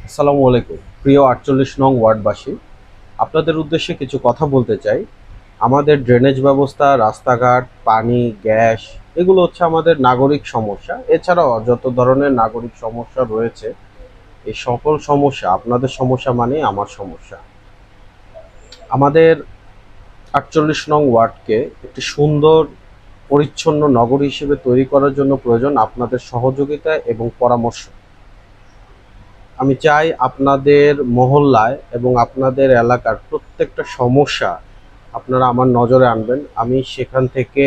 আসসালামু আলাইকুম প্রিয় ৪৮ নং ওয়ার্ডবাসী, আপনাদের উদ্দেশ্যে কিছু কথা বলতে চাই। আমাদের ড্রেনেজ ব্যবস্থা, রাস্তাঘাট, পানি, গ্যাস এগুলো হচ্ছে আমাদের নাগরিক সমস্যা। এছাড়াও যত ধরনের নাগরিক সমস্যা রয়েছে, এই সকল সমস্যা আপনাদের সমস্যা মানে আমার সমস্যা। আমাদের ৪৮ নং ওয়ার্ডকে একটি সুন্দর পরিচ্ছন্ন নগর হিসেবে তৈরি করার জন্য প্রয়োজন আপনাদের সহযোগিতা এবং পরামর্শ। আমি চাই আপনাদের মহল্লায় এবং আপনাদের এলাকার প্রত্যেকটা সমস্যা আপনারা আমার নজরে আনবেন। আমি সেখান থেকে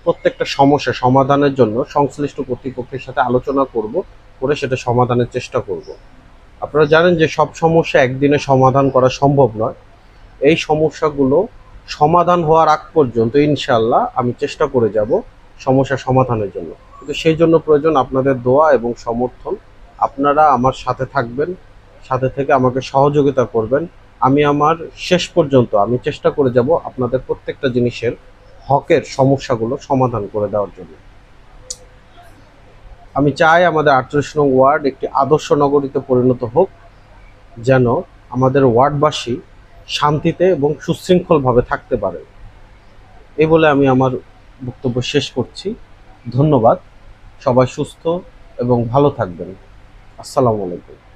প্রত্যেকটা সমস্যা সমাধানের জন্য সংশ্লিষ্ট কর্তৃপক্ষের সাথে আলোচনা করব, করে সেটা সমাধানের চেষ্টা করব। আপনারা জানেন যে সব সমস্যা একদিনে সমাধান করা সম্ভব নয়। এই সমস্যাগুলো সমাধান হওয়ার আগ পর্যন্ত ইনশাল্লাহ আমি চেষ্টা করে যাব সমস্যা সমাধানের জন্য। কিন্তু সেই জন্য প্রয়োজন আপনাদের দোয়া এবং সমর্থন। আপনারা আমার সাথে থাকবেন, সাথে থেকে আমাকে সহযোগিতা করবেন। আমি আমার শেষ পর্যন্ত আমি চেষ্টা করে যাব আপনাদের প্রত্যেকটা জিনিসের হকের সমস্যাগুলো সমাধান করে দেওয়ার জন্য। আমি চাই আমাদের ৩৮ নং ওয়ার্ড একটি আদর্শ নগরীতে পরিণত হোক, যেন আমাদের ওয়ার্ডবাসী শান্তিতে এবং সুশৃঙ্খলভাবে থাকতে পারে। এই বলে আমি আমার বক্তব্য শেষ করছি। ধন্যবাদ। সবাই সুস্থ এবং ভালো থাকবেন। আসসালামু আলাইকুম।